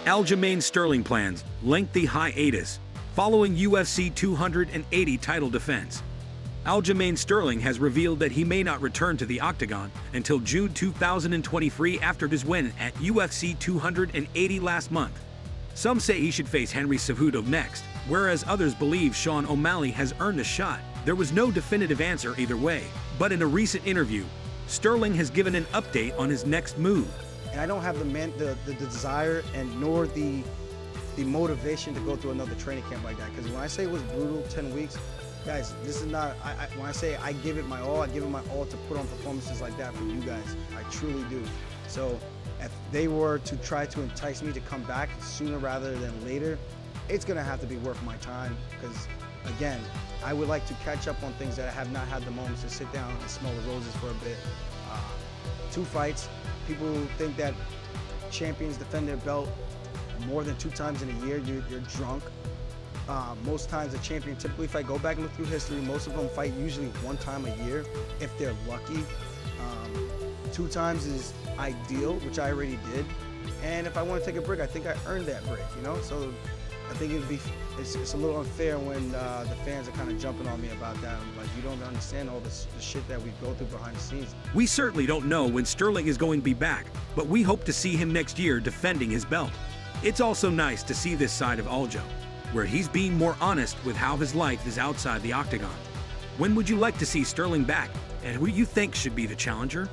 Aljamain Sterling plans lengthy hiatus following UFC 280 title defense. Aljamain Sterling has revealed that he may not return to the octagon until June 2023 after his win at UFC 280 last month. Some say he should face Henry Cejudo next, whereas others believe Sean O'Malley has earned a shot. There was no definitive answer either way, but in a recent interview, Sterling has given an update on his next move. And I don't have the desire and nor the motivation to go through another training camp like that. Because when I say it was brutal, 10 weeks, guys, this is not, when I say I give it my all, I give it my all to put on performances like that for you guys. I truly do. So if they were to try to entice me to come back sooner rather than later, it's gonna have to be worth my time. Because again, I would like to catch up on things that I have not had the moments to sit down and smell the roses for a bit. 2 fights. People think that champions defend their belt more than 2 times in a year. You're drunk. Most times a champion, typically if I go back and look through history, most of them fight usually 1 time a year, if they're lucky. 2 times is ideal, which I already did. And if I want to take a break, I think I earned that break, you know? So I think it's a little unfair when the fans are kind of jumping on me about that. I'm like, you don't understand all the shit that we go through behind the scenes. We certainly don't know when Sterling is going to be back, but we hope to see him next year defending his belt. It's also nice to see this side of Aljo, where he's being more honest with how his life is outside the octagon. When would you like to see Sterling back, and who do you think should be the challenger?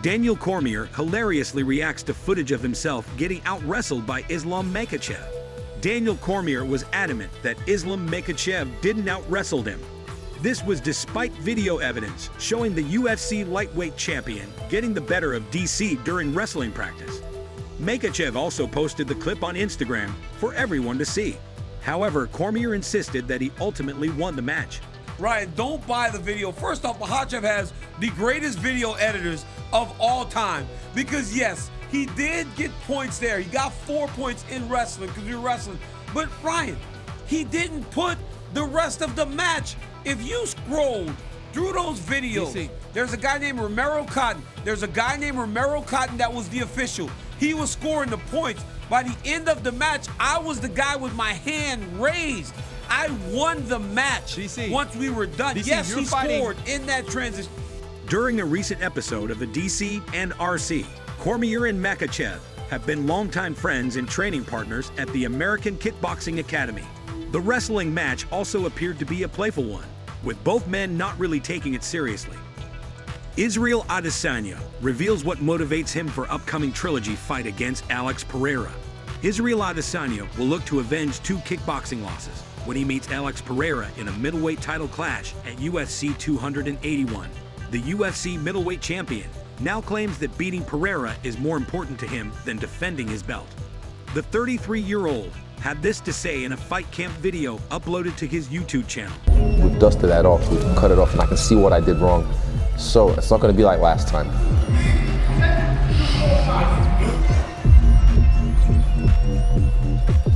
Daniel Cormier hilariously reacts to footage of himself getting out-wrestled by Islam Makhachev. Daniel Cormier was adamant that Islam Makhachev didn't out-wrestle him. This was despite video evidence showing the UFC lightweight champion getting the better of DC during wrestling practice. Makhachev also posted the clip on Instagram for everyone to see. However, Cormier insisted that he ultimately won the match. Ryan, don't buy the video. First off, Makhachev has the greatest video editors of all time. Because yes, he did get points there. He got 4 points in wrestling because we were wrestling. But Ryan, he didn't put the rest of the match. If you scrolled through those videos, there's a guy named Romero Cotton. There's a guy named Romero Cotton that was the official. He was scoring the points. By the end of the match, I was the guy with my hand raised. I won the match once we were done. Yes, he scored in that transition. During a recent episode of the DC and RC, Cormier and Makhachev have been longtime friends and training partners at the American Kickboxing Academy. The wrestling match also appeared to be a playful one, with both men not really taking it seriously. Israel Adesanya reveals what motivates him for upcoming trilogy fight against Alex Pereira. Israel Adesanya will look to avenge 2 kickboxing losses when he meets Alex Pereira in a middleweight title clash at UFC 281. The UFC middleweight champion now claims that beating Pereira is more important to him than defending his belt. The 33-year-old had this to say in a fight camp video uploaded to his YouTube channel. We've dusted that off, we've cut it off, and I can see what I did wrong. So it's not going to be like last time.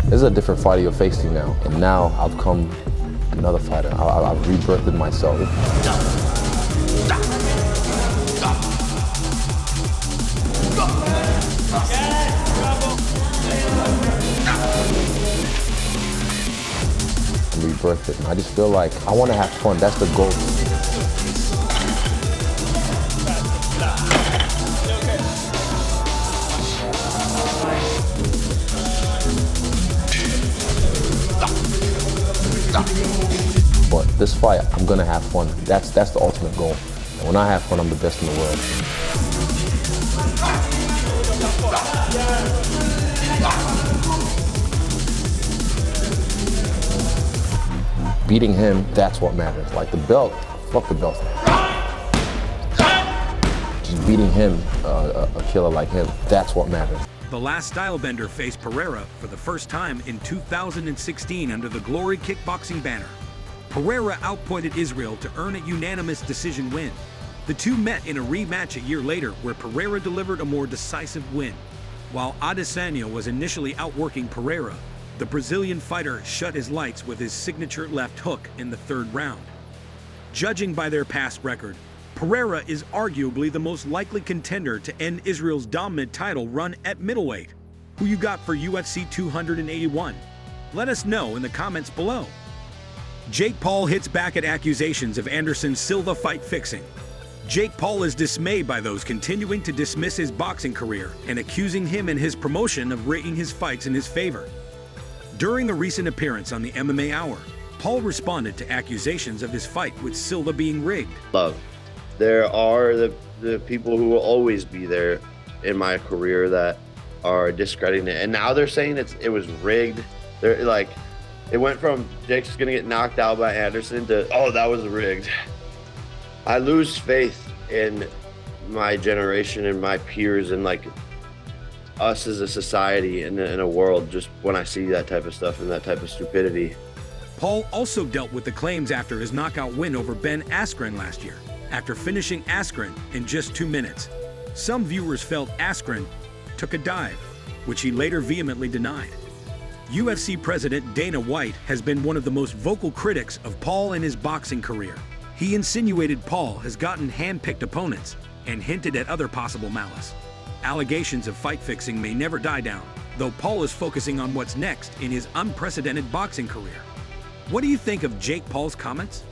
This is a different fighter you're facing now, and now I've come another fighter. I've rebirthed myself. I'm rebirthed, and I just feel like I want to have fun. That's the goal. But this fight, I'm gonna have fun. That's the ultimate goal. And when I have fun, I'm the best in the world. Beating him, that's what matters. Like the belt, fuck the belt. Just beating him, a killer like him, that's what matters. The last stylebender faced Pereira for the first time in 2016 under the Glory Kickboxing banner. Pereira outpointed Israel to earn a unanimous decision win. The two met in a rematch a year later where Pereira delivered a more decisive win. While Adesanya was initially outworking Pereira, the Brazilian fighter shut his lights with his signature left hook in the 3rd round. Judging by their past record, Pereira is arguably the most likely contender to end Israel's dominant title run at middleweight. Who you got for UFC 281? Let us know in the comments below. Jake Paul hits back at accusations of Anderson Silva fight fixing. Jake Paul is dismayed by those continuing to dismiss his boxing career and accusing him and his promotion of rigging his fights in his favor. During a recent appearance on the MMA Hour, Paul responded to accusations of his fight with Silva being rigged. Love. There are the people who will always be there in my career that are discrediting it. And now they're saying it was rigged. They're like, it went from Jake's gonna get knocked out by Anderson to, oh, that was rigged. I lose faith in my generation and my peers and like us as a society and in a world just when I see that type of stuff and that type of stupidity. Paul also dealt with the claims after his knockout win over Ben Askren last year, after finishing Askren in just 2 minutes. Some viewers felt Askren took a dive, which he later vehemently denied. UFC President Dana White has been one of the most vocal critics of Paul in his boxing career. He insinuated Paul has gotten hand-picked opponents and hinted at other possible malice. Allegations of fight fixing may never die down, though Paul is focusing on what's next in his unprecedented boxing career. What do you think of Jake Paul's comments?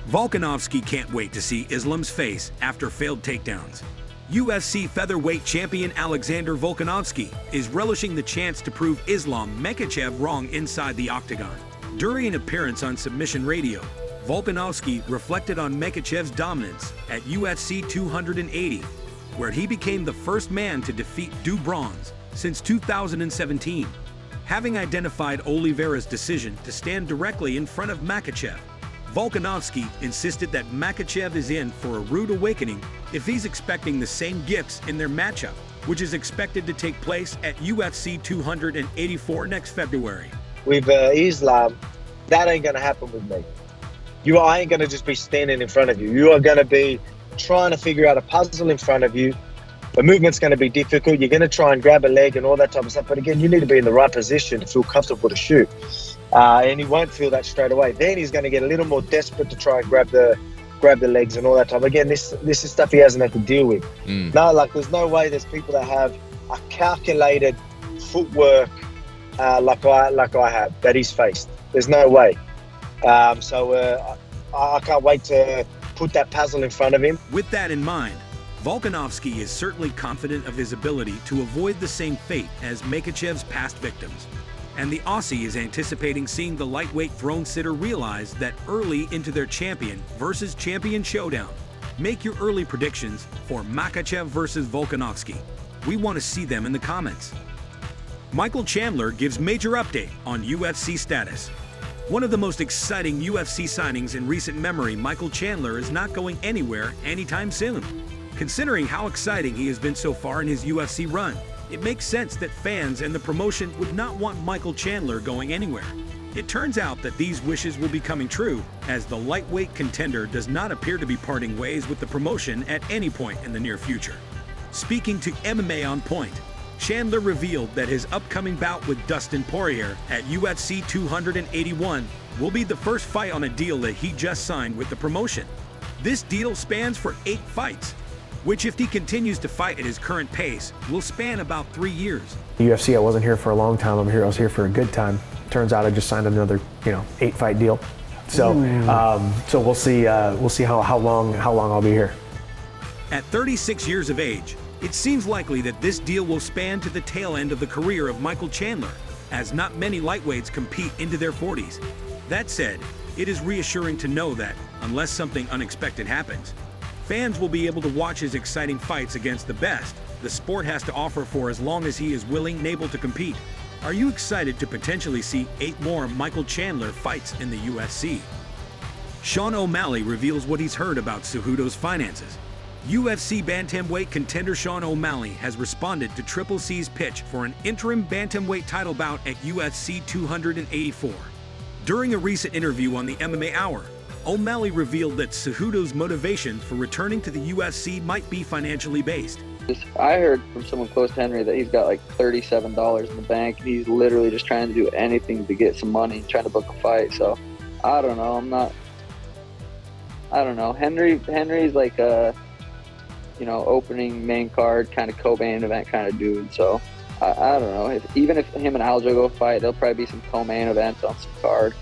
Volkanovski can't wait to see Islam's face after failed takedowns. UFC featherweight champion Alexander Volkanovski is relishing the chance to prove Islam Makhachev wrong inside the octagon. During an appearance on Submission Radio, Volkanovski reflected on Makhachev's dominance at UFC 280, where he became the first man to defeat Du Bronze since 2017. Having identified Oliveira's decision to stand directly in front of Makhachev, Volkanovski insisted that Makhachev is in for a rude awakening if he's expecting the same gifts in their matchup, which is expected to take place at UFC 284 next February. With Islam, that ain't gonna happen with me. I ain't gonna just be standing in front of you. You are gonna be trying to figure out a puzzle in front of you. The movement's going to be difficult. You're going to try and grab a leg and all that type of stuff. But again, you need to be in the right position to feel comfortable to shoot. And he won't feel that straight away. Then he's going to get a little more desperate to try and grab the legs and all that type. Again, this is stuff he hasn't had to deal with. No, like there's no way there's people that have a calculated footwork like I have that he's faced. There's no way. So I can't wait to put that puzzle in front of him. With that in mind, Volkanovski is certainly confident of his ability to avoid the same fate as Makhachev's past victims. And the Aussie is anticipating seeing the lightweight throne sitter realize that early into their champion versus champion showdown. Make your early predictions for Makhachev versus Volkanovski. We want to see them in the comments. Michael Chandler gives major update on UFC status. One of the most exciting UFC signings in recent memory, Michael Chandler is not going anywhere anytime soon. Considering how exciting he has been so far in his UFC run, it makes sense that fans and the promotion would not want Michael Chandler going anywhere. It turns out that these wishes will be coming true, as the lightweight contender does not appear to be parting ways with the promotion at any point in the near future. Speaking to MMA On Point, Chandler revealed that his upcoming bout with Dustin Poirier at UFC 281 will be the first fight on a deal that he just signed with the promotion. This deal spans for 8 fights, which if he continues to fight at his current pace, will span about 3 years. UFC, I wasn't here for a long time. I was here for a good time. Turns out I just signed another, 8-fight deal. So, so we'll see how long I'll be here. At 36 years of age, it seems likely that this deal will span to the tail end of the career of Michael Chandler, as not many lightweights compete into their 40s. That said, it is reassuring to know that, unless something unexpected happens, fans will be able to watch his exciting fights against the best the sport has to offer for as long as he is willing and able to compete. Are you excited to potentially see 8 more Michael Chandler fights in the UFC? Sean O'Malley reveals what he's heard about Cejudo's finances. UFC bantamweight contender Sean O'Malley has responded to Triple C's pitch for an interim bantamweight title bout at UFC 284. During a recent interview on the MMA Hour, O'Malley revealed that Cejudo's motivation for returning to the UFC might be financially based. I heard from someone close to Henry that he's got like $37 in the bank. And he's literally just trying to do anything to get some money, trying to book a fight. So I don't know. I don't know. Henry's like a, opening main card kind of co-main event kind of dude. So I don't know. Even if him and Aljo go fight, there'll probably be some co-main events on some card.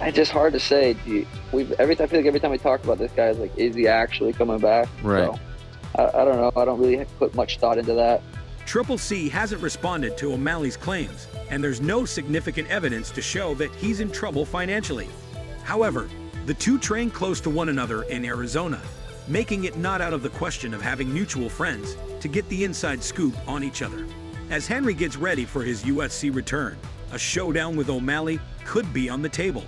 It's just hard to say. I feel like every time we talk about this guy, is like, is he actually coming back? Right. So, I don't know. I don't really put much thought into that. Triple C hasn't responded to O'Malley's claims, and there's no significant evidence to show that he's in trouble financially. However, the two train close to one another in Arizona, making it not out of the question of having mutual friends to get the inside scoop on each other. As Henry gets ready for his UFC return, a showdown with O'Malley could be on the table.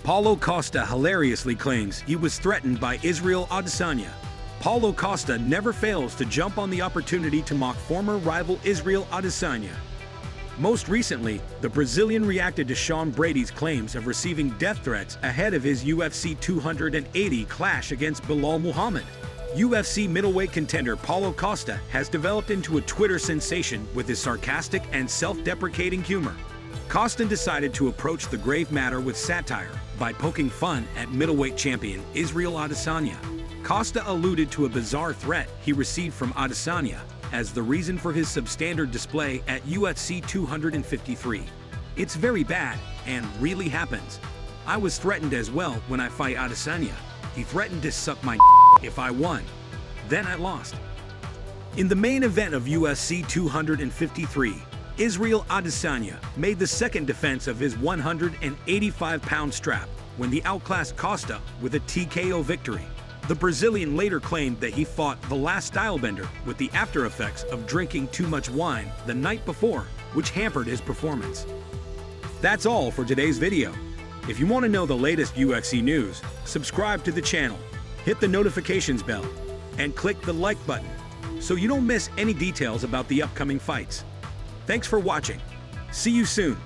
Paulo Costa hilariously claims he was threatened by Israel Adesanya. Paulo Costa never fails to jump on the opportunity to mock former rival Israel Adesanya. Most recently, the Brazilian reacted to Sean Brady's claims of receiving death threats ahead of his UFC 280 clash against Belal Muhammad. UFC middleweight contender Paulo Costa has developed into a Twitter sensation with his sarcastic and self-deprecating humor. Costa decided to approach the grave matter with satire by poking fun at middleweight champion Israel Adesanya. Costa alluded to a bizarre threat he received from Adesanya as the reason for his substandard display at UFC 253. It's very bad and really happens. I was threatened as well when I fight Adesanya. He threatened to suck my if I won. Then I lost. In the main event of UFC 253, Israel Adesanya made the second defense of his 185-pound strap when he outclassed Costa with a TKO victory. The Brazilian later claimed that he fought the last stylebender with the after effects of drinking too much wine the night before, which hampered his performance. That's all for today's video. If you want to know the latest UFC news, subscribe to the channel, hit the notifications bell, and click the like button so you don't miss any details about the upcoming fights. Thanks for watching. See you soon.